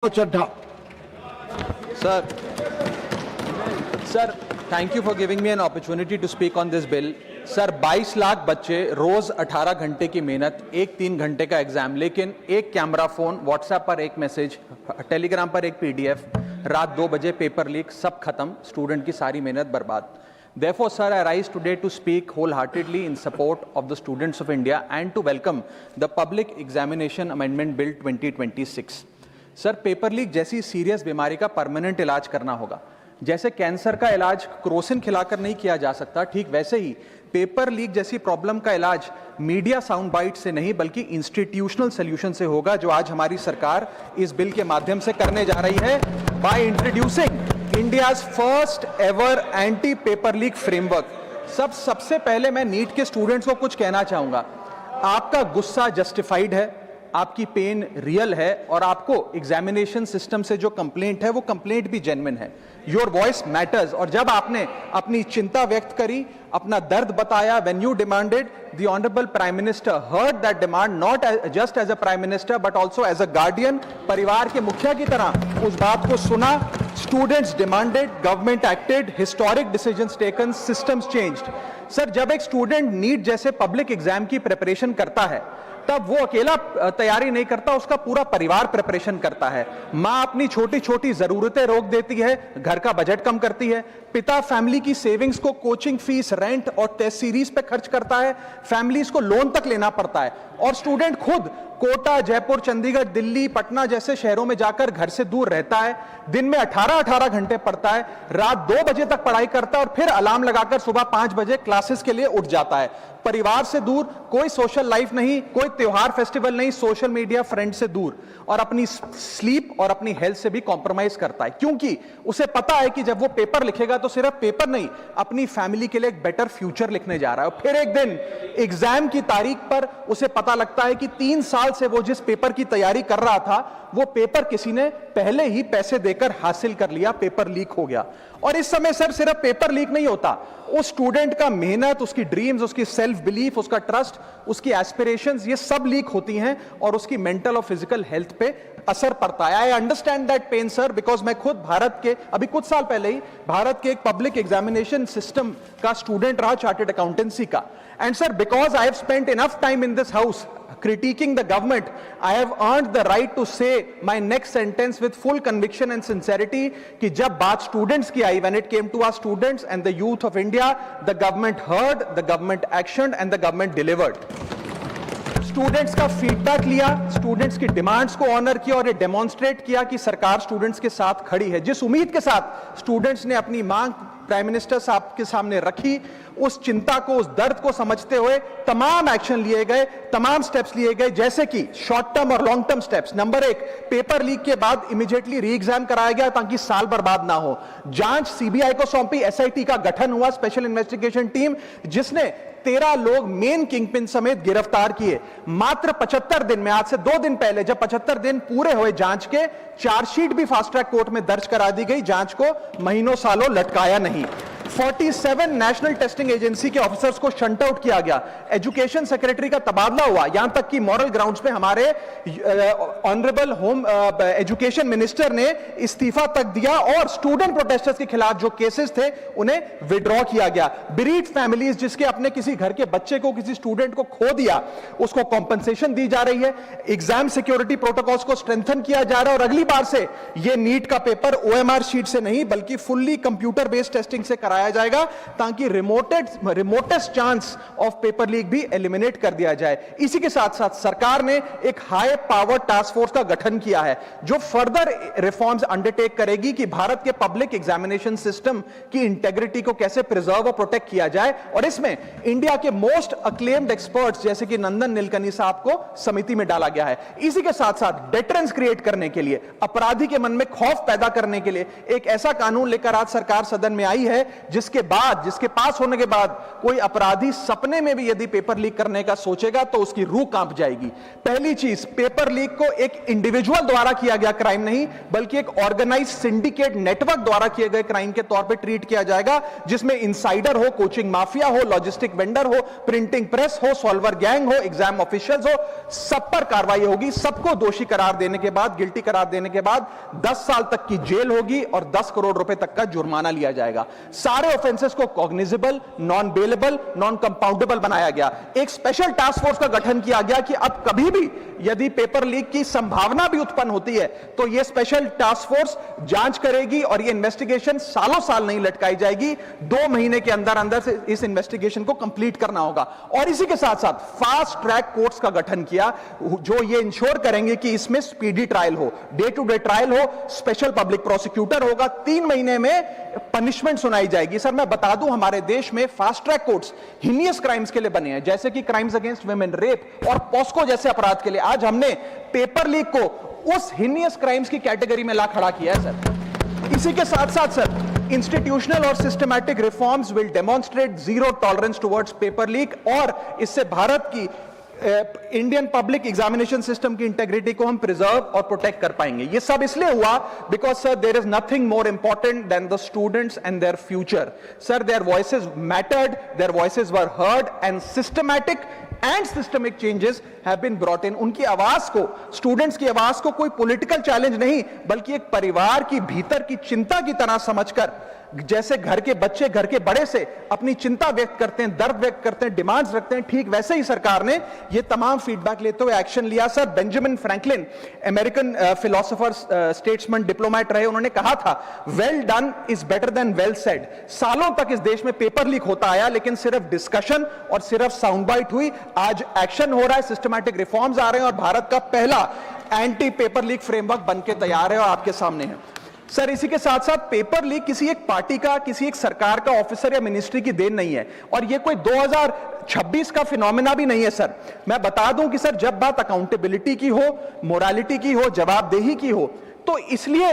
Chadha. Sir, thank you for giving me an opportunity to speak on this bill. Sir 22 lakh बच्चे रोज 18 घंटे की मेहनत, एक 3 घंटे का एग्जाम, लेकिन एक कैमरा फोन, व्हाट्सएप पर एक मैसेज, टेलीग्राम पर एक पीडीएफ, रात 2 बजे पेपर लीक, सब खत्म, स्टूडेंट की सारी मेहनत बर्बाद. Therefore, sir, I rise today to speak wholeheartedly in support of the students of India and to welcome the Public Examination Amendment Bill 2026. Sir, paper leak जैसी सीरियस बीमारी का परमानेंट इलाज करना होगा. जैसे कैंसर का इलाज क्रोसिन खिलाकर नहीं किया जा सकता, ठीक वैसे ही पेपर लीक जैसी प्रॉब्लम का इलाज मीडिया साउंड बाइट से नहीं बल्कि इंस्टीट्यूशनल सॉल्यूशन से होगा, जो आज हमारी सरकार इस बिल के माध्यम से करने जा रही है by introducing India's first ever anti paper leak framework. सबसे पहले मैं नीट के स्टूडेंट्स को कुछ कहना चाहूंगा. आपका गुस्सा जस्टिफाइड है, आपकी पेन रियल है और आपको एग्जामिनेशन सिस्टम से जो कंप्लेंट है वो कंप्लेंट भी जेन्युइन है. Your voice matters. और जब आपने अपनी चिंता व्यक्त करी, अपना दर्द बताया, when you demanded, the honourable prime minister heard that demand, not just as a prime minister but also as a guardian, परिवार के मुखिया की तरह उस बात को सुना. Students demanded, government acted, historic decisions taken, systems changed. Sir, जब एक स्टूडेंट नीट जैसे पब्लिक एग्जाम की प्रिपरेशन करता है तब वो अकेला तैयारी नहीं करता, उसका पूरा परिवार प्रिपरेशन करता है. मां अपनी छोटी छोटी जरूरतें रोक देती है, घर का बजट कम करती है. पिता फैमिली की सेविंग्स को कोचिंग फीस, रेंट और टेस्ट सीरीज पे खर्च करता है. फैमिलीज को लोन तक लेना पड़ता है. और स्टूडेंट खुद कोटा, जयपुर, चंडीगढ़, दिल्ली, पटना जैसे शहरों में जाकर घर से दूर रहता है. दिन में 18-18 घंटे पढ़ता है, रात 2 बजे तक पढ़ाई करता है और फिर अलार्म लगाकर सुबह 5 बजे क्लासेस के लिए उठ जाता है. परिवार से दूर, कोई सोशल लाइफ नहीं, कोई त्योहार फेस्टिवल नहीं, सोशल मीडिया, फ्रेंड से दूर, और अपनी स्लीप और अपनी हेल्थ से भी कॉम्प्रोमाइज करता है, क्योंकि उसे पता है कि जब वो पेपर लिखेगा तो सिर्फ पेपर नहीं, अपनी फैमिली के लिए एक बेटर फ्यूचर लिखने जा रहा है. और फिर एक दिन एग्जाम की तारीख पर उसे पता लगता है कि 3 साल से वो जिस पेपर की तैयारी कर रहा था वो पेपर किसी ने पहले ही पैसे देकर हासिल कर लिया, पेपर लीक हो गया. और इस समय सर सिर्फ पेपर लीक नहीं होता, उस स्टूडेंट का मेहनत, उसकी ड्रीम्स, उसकी सेल्फ बिलीफ, उसका ट्रस्ट, उसकी एस्पिरेशंस, ये सब लीक होती हैं और उसकी मेंटल और फिजिकल हेल्थ पे असर पड़ता है. I understand that pain sir, because मैं खुद भारत के अभी कुछ साल पहले ही भारत के एक पब्लिक एग्जामिनेशन सिस्टम का स्टूडेंट रहा, चार्टर्ड अकाउंटेंसी का. And sir, because I have spent enough time in this house critiquing the government, I have earned the right to say my next sentence with full conviction and sincerity कि जब बात students की आई, when it came to our students and the youth of India, the government heard, the government actioned and the government delivered. Students का feedback लिया, students की demands को honour किया और ये डेमोन्स्ट्रेट किया कि सरकार स्टूडेंट्स के साथ खड़ी है. जिस उम्मीद के साथ स्टूडेंट्स ने अपनी मांग प्राइम मिनिस्टर साहब के सामने रखी, उस चिंता को, उस दर्द को समझते हुए तमाम एक्शन लिए गए, तमाम स्टेप्स लिए गए, जैसे कि शॉर्ट टर्म और long term steps. Number 1, paper leak के बाद इमीडिएटली री एग्जाम कराया गया ताकि साल बर्बाद ना हो. जांच सीबीआई को सौंपी, एसआईटी का गठन हुआ, स्पेशल इन्वेस्टिगेशन टीम, जिसने 13 लोग मेन किंगपिन समेत गिरफ्तार किए. मात्र 75 दिन में, आज से 2 दिन पहले जब 75 दिन पूरे हुए जांच के, चार्जशीट भी फास्ट ट्रैक कोर्ट में दर्ज करा दी गई. जांच को महीनों सालों लटकाया नहीं. 47 नेशनल टेस्टिंग एजेंसी के ऑफिसर्स को शंट आउट किया गया. एजुकेशन सेक्रेटरी का तबादला हुआ, यहां तक कि मॉरल ग्राउंड्स पे हमारे ऑनरेबल होम एजुकेशन मिनिस्टर ने इस्तीफा तक दिया और स्टूडेंट प्रोटेस्टर्स के खिलाफ जो केसेस थे उन्हें विड्रॉ किया गया. बीरीड फैमिलीज जिसके अपने किसी घर के बच्चे को, किसी स्टूडेंट को खो दिया, उसको कॉम्पनसेशन दी जा रही है. एग्जाम सिक्योरिटी प्रोटोकॉल्स को स्ट्रेंथन किया जा रहा है और अगली बार से यह नीट का पेपर ओएमआर शीट से नहीं बल्कि फुल्ली कंप्यूटर बेस्ड टेस्टिंग से कराया जाएगा ताकि remotest chance of paper leak भी एलिमिनेट कर दिया जाए. इसी के साथ साथ सरकार ने एक हाई पावर टास्क फोर्स का गठन किया है जो फर्दर रिफॉर्म्स अंडरटेक करेगी कि भारत के पब्लिक एग्जामिनेशन सिस्टम की इंटेग्रिटी को कैसे प्रिजर्व और प्रोटेक्ट किया जाए. और इसमें इंडिया के मोस्ट अक्लेम्ड एक्सपर्ट्स जैसे कि नंदन नीलकनी साहब को समिति में डाला गया है. इसी के साथ साथ डेटरेंस क्रिएट करने के लिए, अपराधी के मन में खौफ पैदा करने के लिए एक ऐसा कानून लेकर आज सरकार सदन में आई है जिसके पास होने के बाद कोई अपराधी सपने में भी यदि पेपर लीक करने का सोचेगा तो उसकी रूह कांप जाएगी। पहली चीज, पेपर लीक को एक इंडिविजुअल द्वारा किया गया क्राइम नहीं, बल्कि एक ऑर्गेनाइज सिंडिकेट नेटवर्क द्वारा किए गए क्राइम के तौर पे ट्रीट किया जाएगा, जिसमें इनसाइडर हो, कोचिंग माफिया हो, लॉजिस्टिक वेंडर हो, प्रिंटिंग प्रेस हो, सॉल्वर गैंग हो, एग्जाम ऑफिशियल्स हो, सब पर कार्रवाई होगी। सबको दोषी करार देने के बाद, गिल्टी करार देने के बाद 10 साल तक की जेल होगी और 10 करोड़ रुपए तक का जुर्माना लिया जाएगा। सारे ऑफेंसेस को cognizable, non bailable, non compoundable बनाया गया। एक स्पेशल टास्क फोर्स का गठन किया गया कि अब कभी भी यदि पेपर लीक की संभावना भी उत्पन्न होती है तो यह स्पेशल टास्क फोर्स जांच करेगी और यह इन्वेस्टिगेशन सालों साल नहीं लटकाई जाएगी। 2 महीने के अंदर अंदर से इस इन्वेस्टिगेशन को कंप्लीट करना होगा। और इसी के साथ साथ फास्ट ट्रैक कोर्ट्स का गठन किया, जो ये इंश्योर करेंगे कि इसमें स्पीडी ट्रायल हो, डे टू डे ट्रायल हो, स्पेशल पब्लिक प्रोसिक्यूटर होगा, 3 महीने में पनिशमेंट सुनाई जाएगी। सर मैं बता दूं, हमारे देश में fast track courts heinous crimes के लिए बने हैं, जैसे कि क्राइम्स अगेंस्ट वुमेन, रेप और पॉस्को जैसे अपराध के लिए। आज हमने पेपर लीक को उस हीनियस क्राइम्स की कैटेगरी में ला खड़ा किया है सर। इसी के साथ साथ सर, इंस्टीट्यूशनल और systematic reforms will demonstrate zero tolerance towards paper leak, और इससे भारत की इंडियन पब्लिक एग्जामिनेशन सिस्टम की इंटेग्रिटी को हम प्रिजर्व और प्रोटेक्ट कर पाएंगे। ये सब इसलिए हुआ because sir there is nothing more important than the students and their future. Sir their voices mattered, their voices were heard and systematic and systemic changes have been brought in. उनकी आवाज को, students की आवाज को कोई political challenge नहीं, बल्कि एक परिवार की भीतर की चिंता की तरह समझकर, जैसे घर के बच्चे घर के बड़े से अपनी चिंता व्यक्त करते हैं, दर्द व्यक्त करते हैं, डिमांड्स रखते हैं, ठीक वैसे ही सरकार ने ये तमाम फीडबैक लेते हुए एक्शन लिया। Sir Benjamin Franklin, American philosopher, statesman, diplomat रहे, उन्होंने कहा था, well done is better than well said. सालों तक इस देश में पेपर लीक होता आया, लेकिन सिर्फ डिस्कशन और सिर्फ साउंड बाइट हुई। आज एक्शन हो रहा है, सिस्टमैटिक रिफॉर्म्स आ रहे हैं और भारत का पहला एंटी पेपर लीक फ्रेमवर्क बनके तैयार है और आपके सामने है। सर इसी के साथ साथ पेपर लीक किसी एक पार्टी का, किसी एक सरकार का ऑफिसर या मिनिस्ट्री की देन नहीं है, और ये कोई 2026 का फिनोमेना भी नहीं है। सर मैं बता दूं कि सर जब बात अकाउंटेबिलिटी की हो, मोरालिटी की हो, जवाबदेही की हो, तो इसलिए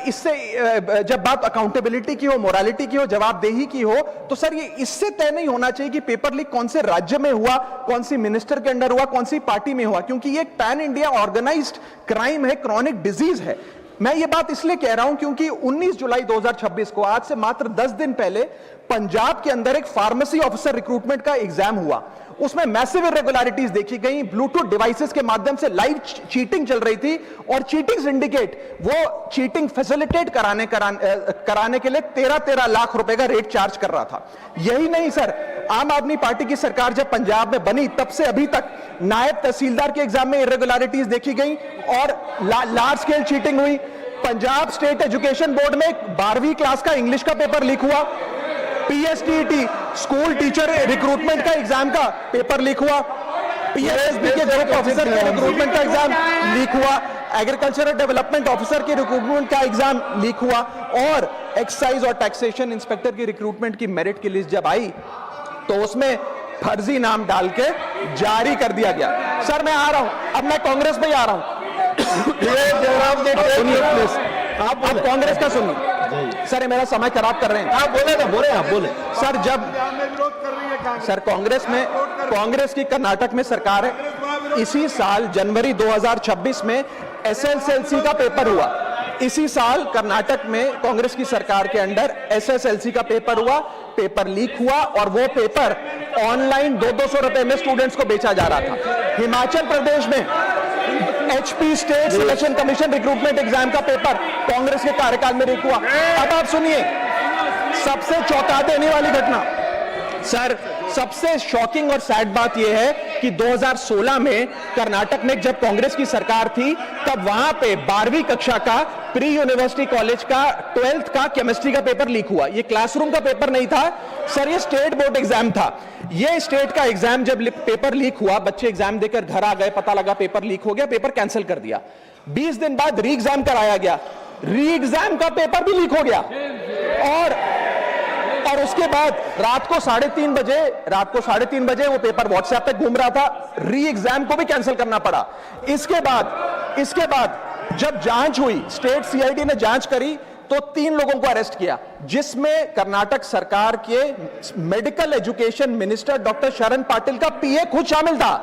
इससे जब बात अकाउंटेबिलिटी की हो, मोरालिटी की हो, जवाबदेही की हो, तो सर ये इससे तय नहीं होना चाहिए कि पेपर लीक कौन से राज्य में हुआ, कौन सी मिनिस्टर के अंडर हुआ, कौन सी पार्टी में हुआ, क्योंकि ये एक पैन इंडिया ऑर्गेनाइज्ड क्राइम है, क्रॉनिक डिजीज है। मैं ये बात इसलिए कह रहा हूं क्योंकि 19 जुलाई 2026 को, आज से मात्र 10 दिन पहले, पंजाब के अंदर एक फार्मेसी ऑफिसर रिक्रूटमेंट का एग्जाम हुआ। उसमें मैसिव इरेगुलरिटीज देखी गई, ब्लूटूथ डिवाइसेस के माध्यम से लाइव चीटिंग चल रही थी, और चीटिंग सिंडिकेट वो चीटिंग फैसिलिटेट कराने के लिए 13 लाख रुपए का रेट चार्ज कर रहा था। यही नहीं सर, आम आदमी पार्टी की सरकार जब पंजाब में बनी तब से अभी तक नायब तहसीलदार के एग्जाम में इरेगुलरिटीज देखी गई और लार्ज स्केल चीटिंग हुई। पंजाब स्टेट एजुकेशन बोर्ड में 12वीं क्लास का इंग्लिश का पेपर लीक हुआ, पीएसटीईटी स्कूल टीचर रिक्रूटमेंट का एग्जाम का पेपर लीक हुआ, पीएसएसबी के ग्रुप ऑफिसर के रिक्रूटमेंट का एग्जाम लीक हुआ, एग्रीकल्चरल डेवलपमेंट ऑफिसर के रिक्रूटमेंट का एग्जाम लीक हुआ, और एक्साइज और टैक्सेशन इंस्पेक्टर की रिक्रूटमेंट की मेरिट की लिस्ट जब आई तो उसमें फर्जी नाम डाल के जारी कर दिया गया। सर मैं आ रहा हूं, अब मैं कांग्रेस पे आ रहा हूं। आप कांग्रेस का सुनिए सर, मेरा समय खराब कर रहे हैं। आप बोले ना, बोले आप बोले। सर जब सर कांग्रेस में, कांग्रेस की कर्नाटक में सरकार है, इसी साल जनवरी 2026 में एसएसएलसी का पेपर हुआ। इसी साल कर्नाटक में कांग्रेस की सरकार के अंडर एसएसएलसी का पेपर हुआ, पेपर लीक हुआ, और वो पेपर ऑनलाइन 200 रुपए में स्टूडेंट्स को बेचा जा रहा था। हिमाचल प्रदेश में HP state selection commission recruitment exam का पेपर कांग्रेस के कार्यकाल में लीक हुआ। अब आप सुनिए सबसे चौंका देने वाली घटना, सर सबसे शॉकिंग और सैड बात यह है कि 2016 में कर्नाटक में जब कांग्रेस की सरकार थी तब वहां पे 12वीं कक्षा का प्री यूनिवर्सिटी कॉलेज का 12th का केमिस्ट्री का पेपर लीक हुआ। ये क्लासरूम का पेपर नहीं था सर, ये स्टेट बोर्ड एग्जाम था। ये स्टेट का एग्जाम जब पेपर लीक हुआ, बच्चे एग्जाम देकर घर आ गए, पता लगा पेपर लीक हो गया, पेपर कैंसिल कर दिया। 20 दिन बाद री एग्जाम कराया गया, री एग्जाम का पेपर भी लीक हो गया, और उसके बाद रात को 3:30 बजे वो पेपर व्हाट्सएप पे घूम रहा था, री एग्जाम को भी कैंसिल करना पड़ा। इसके बाद जब जांच हुई, स्टेट सीआईडी ने जांच करी, तो 3 लोगों को अरेस्ट किया, जिसमें कर्नाटक सरकार के मेडिकल एजुकेशन मिनिस्टर डॉक्टर शरण पाटिल का पीए खुद शामिल था।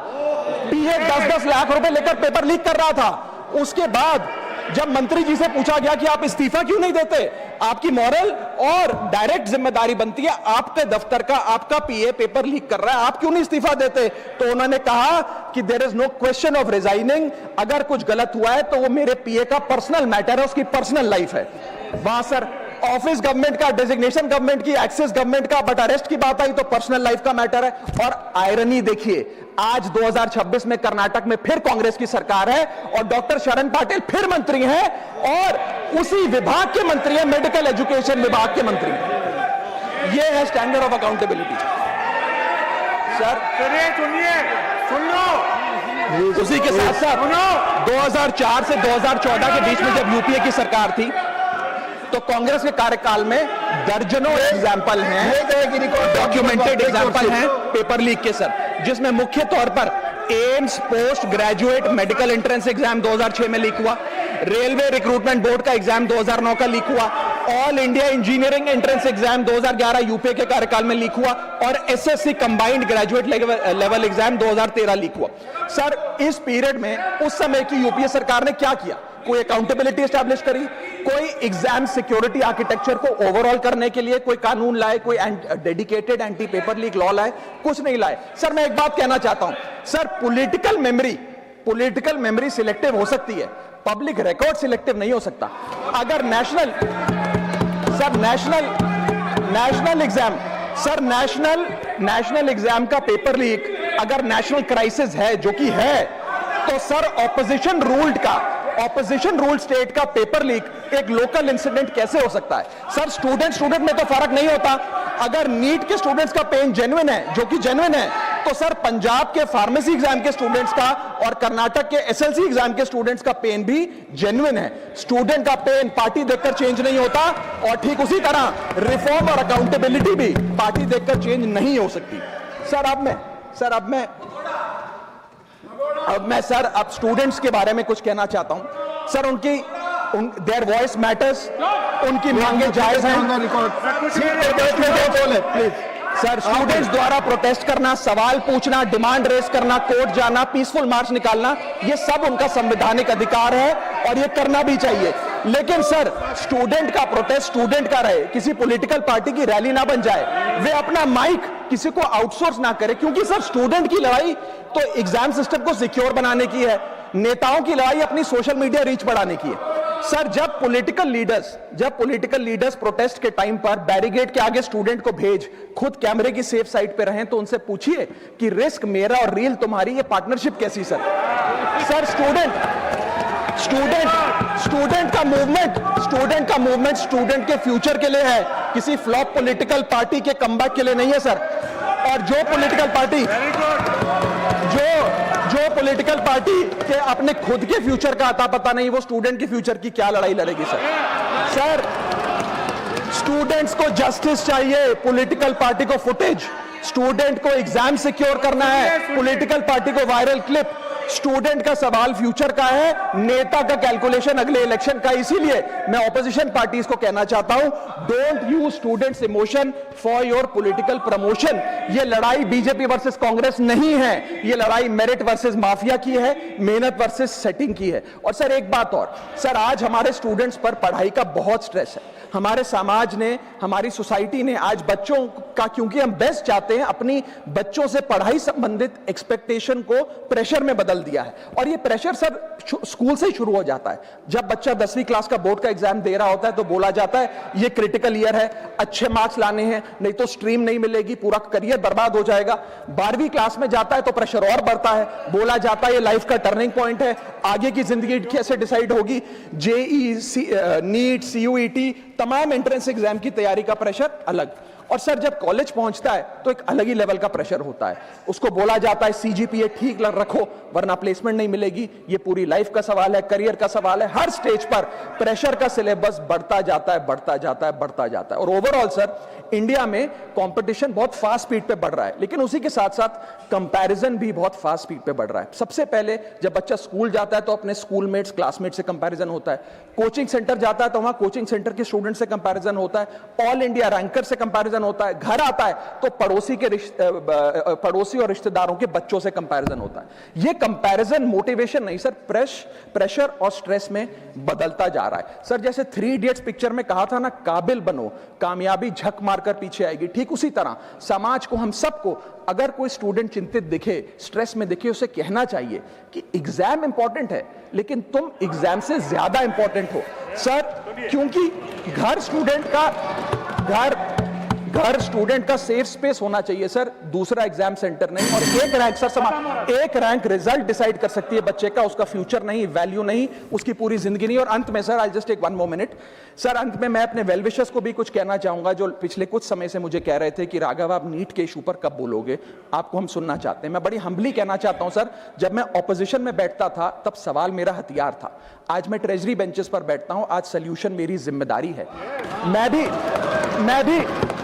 पीए 10-10 लाख रुपए लेकर पेपर लीक कर रहा था। उसके बाद जब मंत्री जी से पूछा गया कि आप इस्तीफा क्यों नहीं देते, आपकी मॉरल और डायरेक्ट जिम्मेदारी बनती है, आपके दफ्तर का आपका पीए पेपर लीक कर रहा है, आप क्यों नहीं इस्तीफा देते? तो उन्होंने कहा कि there is no question of resigning, अगर कुछ गलत हुआ है तो वो मेरे पीए का पर्सनल मैटर है, उसकी पर्सनल लाइफ है। वहां सर ऑफिस गवर्नमेंट का, डेजिग्नेशन गवर्नमेंट की, एक्सेस गवर्नमेंट का, बट अरेस्ट की बात आई तो पर्सनल लाइफ का मैटर है। और आयरनी देखिए, आज 2026 में कर्नाटक में फिर कांग्रेस की सरकार है और डॉक्टर शरण पाटिल फिर मंत्री हैं और उसी विभाग के मंत्री हैं, मेडिकल एजुकेशन विभाग के मंत्री हैं। ये है स्टैंडर्ड ऑफ अकाउंटेबिलिटी। सर सुनिए, सुन लो। उसी के साथ साथ 2004 से 2014 के बीच में जब यूपीए की सरकार थी तो कांग्रेस के कार्यकाल में दर्जनों एग्जाम्पल हैं, डॉक्यूमेंटेड एग्जाम्पल हैं पेपर लीक के सर, जिसमें मुख्य तौर पर AIIMS post graduate medical entrance exam 2006 में लीक हुआ, रेलवे रिक्रूटमेंट बोर्ड का एग्जाम 2009 का लीक हुआ, all India engineering entrance exam 2011 UPA के कार्यकाल में लीक हुआ और SSC combined graduate level exam 2013 leak हुआ। सर इस पीरियड में उस समय की यूपीए सरकार ने क्या किया? कोई अकाउंटेबिलिटी एस्टैब्लिश करी, कोई एग्जाम सिक्योरिटी आर्किटेक्चर को ओवरऑल करने के लिए कोई कानून लाए, कोई dedicated anti paper leak law लाए? कुछ नहीं लाए। सर मैं एक बात कहना चाहता हूं, सर पॉलिटिकल मेमोरी सिलेक्टिव हो सकती है, पब्लिक रिकॉर्ड सिलेक्टिव नहीं हो सकता। अगर नेशनल एग्जाम का पेपर लीक अगर नेशनल क्राइसिस है, जो कि है, तो सर ऑपोजिशन रूल्ड स्टेट का पेपर लीक एक लोकल इंसिडेंट कैसे हो सकता है? सर स्टूडेंट में तो फर्क नहीं होता। अगर नीट के स्टूडेंट्स का पेन जेन्युइन है, जो कि जेन्युइन है, तो सर पंजाब के फार्मेसी एग्जाम के स्टूडेंट्स का और कर्नाटक के एसएलसी एग्जाम के स्टूडेंट्स का पेन भी जेन्युइन है। स्टूडेंट का पेन पार्टी देखकर चेंज नहीं होता और ठीक उसी तरह रिफॉर्म और अकाउंटेबिलिटी भी पार्टी देखकर चेंज नहीं हो सकती। अब मैं स्टूडेंट्स के बारे में कुछ कहना चाहता हूं। सर देयर वॉइस मैटर्स, उनकी मांगे जायज हैं। सर स्टूडेंट्स द्वारा प्रोटेस्ट करना, सवाल पूछना, डिमांड रेस करना, कोर्ट जाना, पीसफुल मार्च निकालना, ये सब उनका संवैधानिक अधिकार है और ये करना भी चाहिए। लेकिन सर स्टूडेंट का प्रोटेस्ट स्टूडेंट का रहे, किसी पॉलिटिकल पार्टी की रैली ना बन जाए, वे अपना माइक किसी को आउटसोर्स ना करे, क्योंकि सर स्टूडेंट की लड़ाई तो एग्जाम सिस्टम को सिक्योर बनाने की है, नेताओं की लड़ाई अपनी सोशल मीडिया रीच बढ़ाने की है। सर जब पॉलिटिकल लीडर्स प्रोटेस्ट के टाइम पर बैरिकेड के आगे स्टूडेंट को भेज खुद कैमरे की सेफ साइड पे रहें, तो उनसे पूछिए कि रिस्क मेरा और रील तुम्हारी, ये पार्टनरशिप कैसी? सर स्टूडेंट का मूवमेंट स्टूडेंट के फ्यूचर के लिए है, किसी फ्लॉप पॉलिटिकल पार्टी के कमबैक के लिए नहीं है सर। और जो पॉलिटिकल पार्टी के अपने खुद के फ्यूचर का आता पता नहीं, वो स्टूडेंट के फ्यूचर की क्या लड़ाई लड़ेगी सर? स्टूडेंट्स को जस्टिस चाहिए, पॉलिटिकल पार्टी को फुटेज। स्टूडेंट को एग्जाम सिक्योर करना है, पॉलिटिकल पार्टी को वायरल क्लिप। स्टूडेंट का सवाल फ्यूचर का है, नेता का कैलकुलेशन अगले इलेक्शन का। इसीलिए मैं ऑपोजिशन पार्टीज को कहना चाहता हूं, don't use students emotion for your political promotion. ये लड़ाई बीजेपी वर्सेस कांग्रेस नहीं है, ये लड़ाई मेरिट वर्सेस माफिया की है, मेहनत वर्सेस सेटिंग की है। और सर एक बात और, सर आज हमारे स्टूडेंट्स पर पढ़ाई का बहुत स्ट्रेस है। हमारे समाज ने, हमारी सोसाइटी ने आज बच्चों का, क्योंकि हम बेस्ट चाहते हैं, अपनी बच्चों से पढ़ाई संबंधित एक्सपेक्टेशन को प्रेशर में बदल दिया है। और ये प्रेशर सर स्कूल से ही शुरू हो जाता है। जब बच्चा 10वीं क्लास का बोर्ड का एग्जाम दे रहा होता है तो बोला जाता है ये क्रिटिकल ईयर है, अच्छे मार्क्स लाने हैं, नहीं तो स्ट्रीम नहीं मिलेगी, पूरा करियर बर्बाद हो जाएगा। 12वीं क्लास में जाता है तो प्रेशर और बढ़ता है, बोला जाता है ये लाइफ का टर्निंग पॉइंट है, आगे की जिंदगी कैसे डिसाइड होगी। जेईई, नीट, सीयूईटी, तमाम एंट्रेंस एग्जाम की तैयारी का प्रेशर अलग। और सर जब कॉलेज पहुंचता है तो एक अलग ही लेवल का प्रेशर होता है, उसको बोला जाता है सीजीपीए ठीक रखो वरना प्लेसमेंट नहीं मिलेगी। ये पूरी लाइफ का सवाल है, करियर का सवाल है, हर स्टेज पर प्रेशर का सिलेबस बढ़ता जाता है, बढ़ता जाता है, बढ़ता जाता है। और ओवरऑल सर इंडिया में कंपटीशन बहुत फास्ट स्पीड पे बढ़ रहा है, लेकिन उसी के साथ साथ कंपैरिजन भी बहुत फास्ट स्पीड पे बढ़ रहा है। सबसे पहले जब बच्चा स्कूल जाता है तो अपने स्कूलमेट्स क्लासमेट से कंपैरिजन होता है, कोचिंग सेंटर जाता है तो वहां कोचिंग सेंटर के स्टूडेंट से कंपैरिजन होता है, ऑल इंडिया रैंकर से कंपैरिजन होता है, घर आता है तो पड़ोसी और रिश्तेदारों के बच्चों से कंपैरिजन होता है। ये कंपैरिजन मोटिवेशन नहीं सर, प्रेशर और स्ट्रेस में बदलता जा रहा है। सर जैसे 3 इडियट्स पिक्चर में कहा था ना, काबिल बनो कामयाबी झक मारकर पीछे आएगी, ठीक उसी तरह समाज को, हम सबको, अगर कोई स्टूडेंट चिंतित दिखे, स्ट्रेस में दिखे, उसे कहना चाहिए कि एग्जाम इंपॉर्टेंट है लेकिन तुम एग्जाम से ज्यादा इंपॉर्टेंट हो सर, क्योंकि घर स्टूडेंट का सेफ स्पेस होना चाहिए सर, दूसरा एग्जाम सेंटर नहीं। और एक रैंक सर एक रैंक रिजल्ट डिसाइड कर सकती है बच्चे का, उसका फ्यूचर नहीं, वैल्यू नहीं, उसकी पूरी जिंदगी नहीं। और अंत में sir I just take 1 more minute sir, अंत में मैं अपने वेल विशर्स को भी कुछ कहना चाहूंगा जो पिछले कुछ समय से मुझे कह रहे थे कि राघव आप नीट के इशू पर कब बोलोगे, आपको हम सुनना चाहते हैं। मैं बड़ी हम्बली कहना चाहता हूं सर, जब मैं ऑपोजिशन में बैठता था तब सवाल मेरा हथियार था, आज मैं ट्रेजरी बेंचेस पर बैठता हूं, आज सोल्यूशन मेरी जिम्मेदारी है।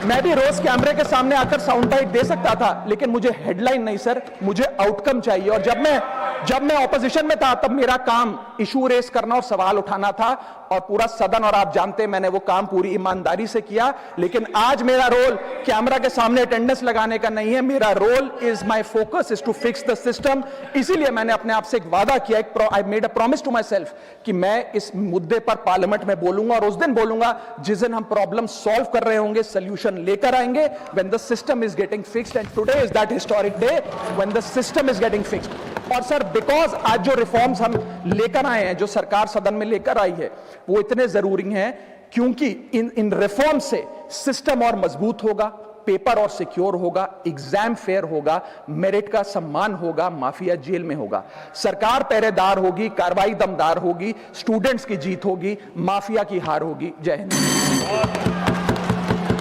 मैं भी रोज कैमरे के सामने आकर साउंड बाइट दे सकता था, लेकिन मुझे हेडलाइन नहीं सर, मुझे आउटकम चाहिए। और जब मैं ऑपोजिशन में था तब मेरा काम इशू रेस करना और सवाल उठाना था, और पूरा सदन और आप जानते हैं मैंने वो काम पूरी ईमानदारी से किया। लेकिन आज मेरा रोल कैमरा के सामने अटेंडेंस लगाने का नहीं है, मेरा role is my focus is to fix the system. इसीलिए मैंने अपने आप से एक वादा किया, I made a promise to myself कि मैं इस मुद्दे पर पार्लियामेंट में बोलूंगा, और उस दिन बोलूंगा जिस दिन हम प्रॉब्लम सॉल्व कर रहे होंगे, सोल्यूशन लेकर आएंगे, when the system is getting fixed, and today is that historic day when the system is getting fixed। और सर बिकॉज आज जो रिफॉर्म्स हम लेकर आए हैं, जो सरकार सदन में लेकर आई है, वो इतने जरूरी हैं क्योंकि इन रिफॉर्म से सिस्टम और मजबूत होगा, पेपर और सिक्योर होगा, एग्जाम फेयर होगा, मेरिट का सम्मान होगा, माफिया जेल में होगा, सरकार पहरेदार होगी, कार्रवाई दमदार होगी, स्टूडेंट्स की जीत होगी, माफिया की हार होगी। जय हिंद।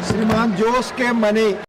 श्रीमान जोश के मनी।